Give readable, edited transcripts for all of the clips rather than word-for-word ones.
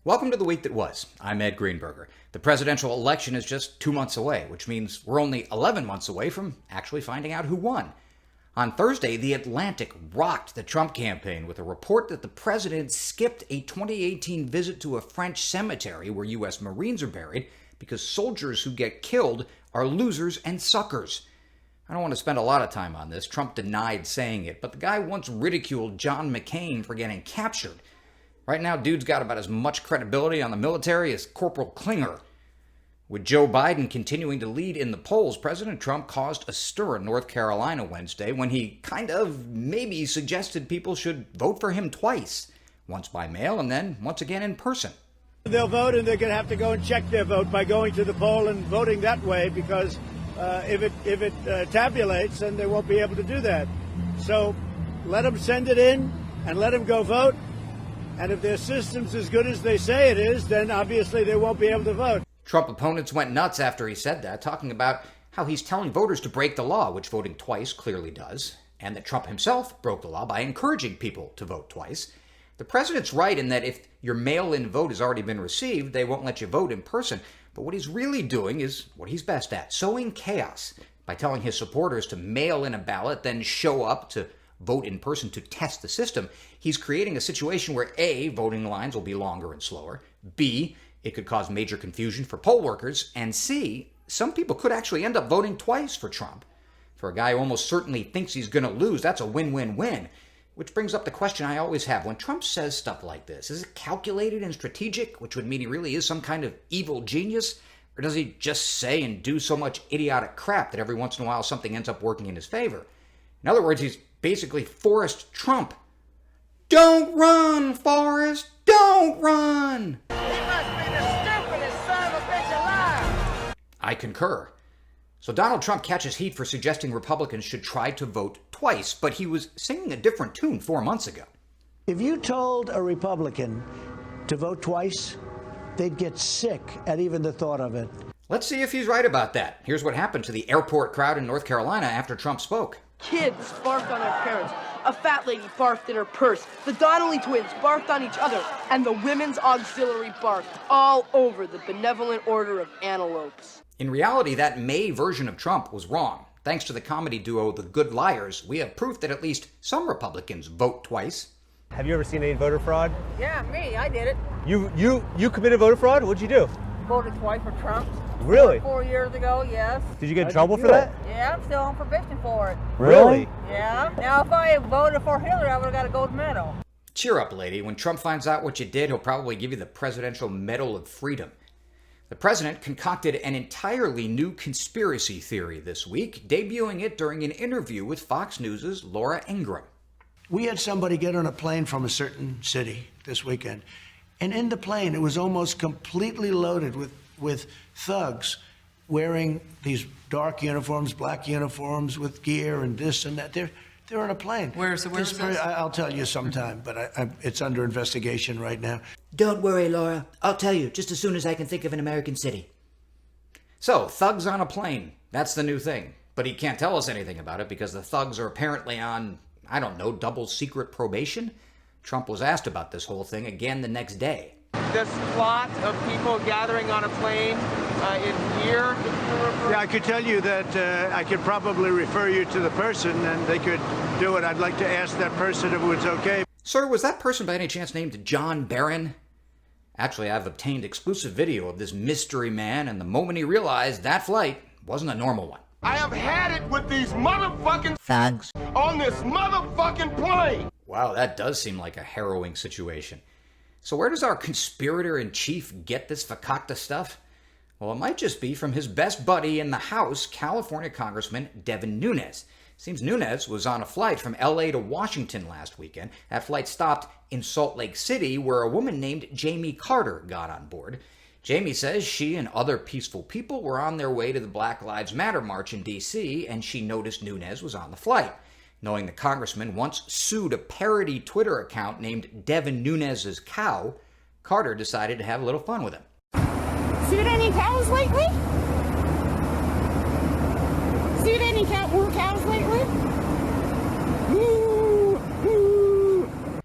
Welcome to the week that was. I'm Ed Greenberger. The presidential election is just 2 months away, which means we're only 11 months away from actually finding out who won. On Thursday, The Atlantic rocked the Trump campaign with a report that the president skipped a 2018 visit to a French cemetery where U.S. Marines are buried because soldiers who get killed are losers and suckers. I don't want to spend a lot of time on this. Trump denied saying it, but the guy once ridiculed John McCain for getting captured. Right now, dude's got about as much credibility on the military as Corporal Klinger. With Joe Biden continuing to lead in the polls, President Trump caused a stir in North Carolina Wednesday when he kind of maybe suggested people should vote for him twice, once by mail and then once again in person. They'll vote and they're going to have to go and check their vote by going to the poll and voting that way because if it tabulates, then they won't be able to do that. So let them send it in and let them go vote. And if their system's as good as they say it is, then obviously they won't be able to vote. Trump opponents went nuts after he said that, talking about how he's telling voters to break the law, which voting twice clearly does, and that Trump himself broke the law by encouraging people to vote twice. The president's right in that if your mail-in vote has already been received, they won't let you vote in person. But what he's really doing is what he's best at, sowing chaos by telling his supporters to mail in a ballot, then show up to vote in person to test the system. He's creating a situation where A, voting lines will be longer and slower, B, it could cause major confusion for poll workers, and C, some people could actually end up voting twice for Trump. For a guy who almost certainly thinks he's going to lose, that's a win-win-win. Which brings up the question I always have. When Trump says stuff like this, is it calculated and strategic, which would mean he really is some kind of evil genius? Or does he just say and do so much idiotic crap that every once in a while something ends up working in his favor? In other words, he's basically Forrest Trump. Don't run, Forrest! Don't run! He must be the stupidest son of a bitch alive! I concur. So Donald Trump catches heat for suggesting Republicans should try to vote twice, but he was singing a different tune 4 months ago. If you told a Republican to vote twice, they'd get sick at even the thought of it. Let's see if he's right about that. Here's what happened to the airport crowd in North Carolina after Trump spoke. Kids barfed on their parents. A fat lady barfed in her purse. The Donnelly twins barfed on each other. And the women's auxiliary barfed all over the benevolent order of antelopes. In reality, that May version of Trump was wrong. Thanks to the comedy duo The Good Liars, we have proof that at least some Republicans vote twice. Have you ever seen any voter fraud? Yeah, me, I did it. You committed voter fraud? What'd you do? Voted twice for Trump. Really? 4 years ago, yes. Did you get in trouble for that? Yeah, I'm still on probation for it. Really? Yeah. Now, if I voted for Hillary, I would have got a gold medal. Cheer up, lady. When Trump finds out what you did, he'll probably give you the Presidential Medal of Freedom. The president concocted an entirely new conspiracy theory this week, debuting it during an interview with Fox News' Laura Ingraham. We had somebody get on a plane from a certain city this weekend, and in the plane, it was almost completely loaded with thugs wearing these dark uniforms, black uniforms with gear and this and that. They're on a plane. Where's this? I'll tell you sometime, but it's under investigation right now. Don't worry, Laura. I'll tell you just as soon as I can think of an American city. So, thugs on a plane. That's the new thing. But he can't tell us anything about it because the thugs are apparently on, I don't know, double secret probation? Trump was asked about this whole thing again the next day. This plot of people gathering on a plane in here? Yeah, I could tell you that I could probably refer you to the person and they could do it. I'd like to ask that person if it was okay. Sir, was that person by any chance named John Barron? Actually, I've obtained exclusive video of this mystery man, and the moment he realized that flight wasn't a normal one. I have had it with these motherfucking Thugs. on this motherfucking plane. Wow, that does seem like a harrowing situation. So where does our conspirator-in-chief get this fakakta stuff? Well, it might just be from his best buddy in the House, California Congressman Devin Nunes. Seems Nunes was on a flight from L.A. to Washington last weekend. That flight stopped in Salt Lake City, where a woman named Jamie Carter got on board. Jamie says she and other peaceful people were on their way to the Black Lives Matter march in D.C., and she noticed Nunes was on the flight. Knowing the congressman once sued a parody Twitter account named Devin Nunes' Cow, Carter decided to have a little fun with him. Seen any cows lately? Seen any more cows lately?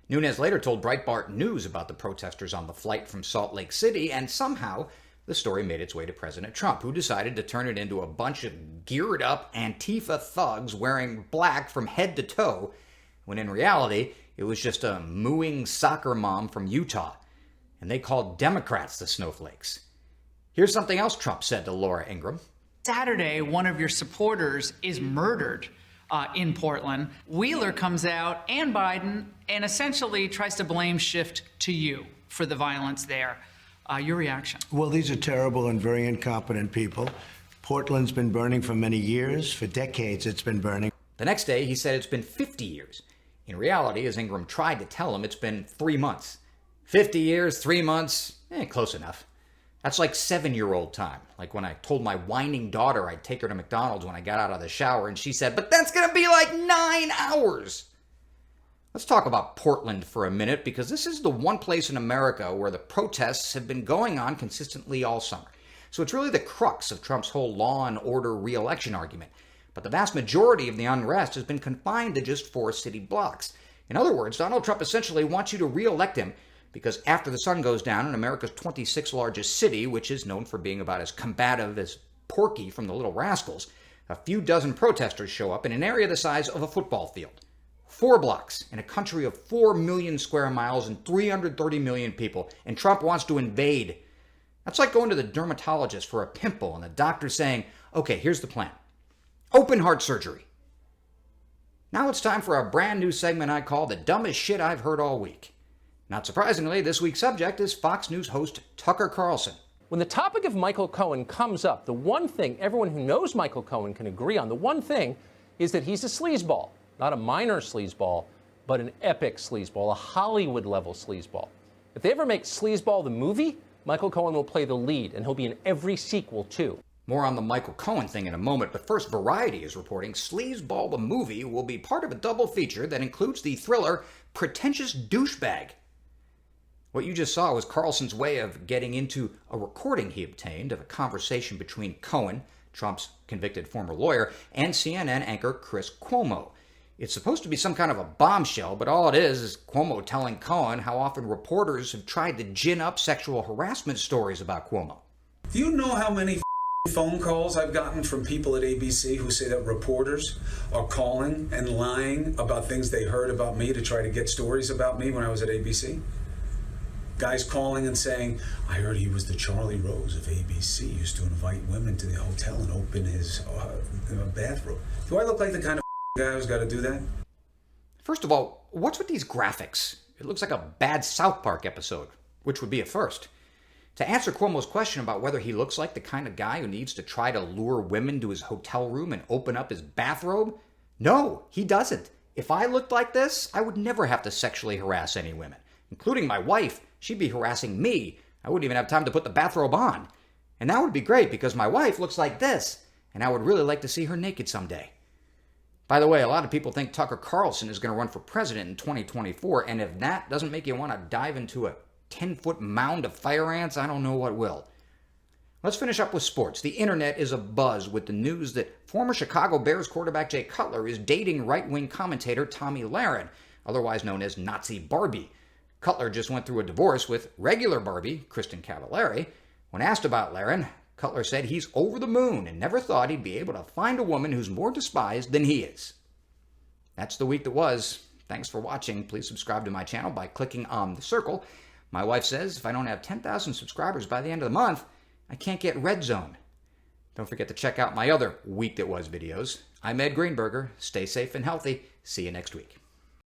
Nunes later told Breitbart News about the protesters on the flight from Salt Lake City, and somehow the story made its way to President Trump, who decided to turn it into a bunch of geared-up Antifa thugs wearing black from head to toe, when in reality, it was just a mooing soccer mom from Utah. And they called Democrats the snowflakes. Here's something else Trump said to Laura Ingraham. Saturday, one of your supporters is murdered in Portland. Wheeler comes out, and Biden, and essentially tries to blame shift to you for the violence there. Your reaction? Well, these are terrible and very incompetent people. Portland's been burning for many years. For decades, it's been burning. The next day, he said it's been 50 years. In reality, as Ingraham tried to tell him, it's been 3 months. 50 years, 3 months, close enough. That's like 7-year-old time. Like when I told my whining daughter I'd take her to McDonald's when I got out of the shower, and she said, "But that's going to be like 9 hours." Let's talk about Portland for a minute, because this is the one place in America where the protests have been going on consistently all summer. So it's really the crux of Trump's whole law and order re-election argument. But the vast majority of the unrest has been confined to just 4 city blocks. In other words, Donald Trump essentially wants you to re-elect him because after the sun goes down in America's 26th largest city, which is known for being about as combative as Porky from the Little Rascals, a few dozen protesters show up in an area the size of a football field. 4 blocks in a country of 4 million square miles and 330 million people, and Trump wants to invade. That's like going to the dermatologist for a pimple and the doctor saying, "Okay, here's the plan. Open heart surgery." Now it's time for a brand new segment I call The Dumbest Shit I've Heard All Week. Not surprisingly, this week's subject is Fox News host Tucker Carlson. When the topic of Michael Cohen comes up, the one thing everyone who knows Michael Cohen can agree on, the one thing is that he's a sleazeball. Not a minor sleazeball, but an epic sleazeball, a Hollywood-level sleazeball. If they ever make Sleazeball the movie, Michael Cohen will play the lead, and he'll be in every sequel, too. More on the Michael Cohen thing in a moment, but first, Variety is reporting Sleazeball the movie will be part of a double feature that includes the thriller Pretentious Douchebag. What you just saw was Carlson's way of getting into a recording he obtained of a conversation between Cohen, Trump's convicted former lawyer, and CNN anchor Chris Cuomo. It's supposed to be some kind of a bombshell, but all it is Cuomo telling Cohen how often reporters have tried to gin up sexual harassment stories about Cuomo. Do you know how many phone calls I've gotten from people at ABC who say that reporters are calling and lying about things they heard about me to try to get stories about me when I was at ABC? Guys calling and saying, "I heard he was the Charlie Rose of ABC, used to invite women to the hotel and open his bathroom." Do I look like the kind of guy who's got to do that? First of all, what's with these graphics? It looks like a bad South Park episode, which would be a first. To answer Cuomo's question about whether he looks like the kind of guy who needs to try to lure women to his hotel room and open up his bathrobe, no, he doesn't. If I looked like this, I would never have to sexually harass any women, including my wife. She'd be harassing me. I wouldn't even have time to put the bathrobe on. And that would be great because my wife looks like this, and I would really like to see her naked someday. By the way, a lot of people think Tucker Carlson is going to run for president in 2024, and if that doesn't make you want to dive into a 10-foot mound of fire ants, I don't know what will. Let's finish up with sports. The internet is abuzz with the news that former Chicago Bears quarterback Jay Cutler is dating right-wing commentator Tomi Lahren, otherwise known as Nazi Barbie. Cutler just went through a divorce with regular Barbie, Kristen Cavallari. When asked about Lahren, Cutler said he's over the moon and never thought he'd be able to find a woman who's more despised than he is. That's the week that was. Thanks for watching. Please subscribe to my channel by clicking on the circle. My wife says if I don't have 10,000 subscribers by the end of the month, I can't get Red Zone. Don't forget to check out my other Week That Was videos. I'm Ed Greenberger. Stay safe and healthy. See you next week.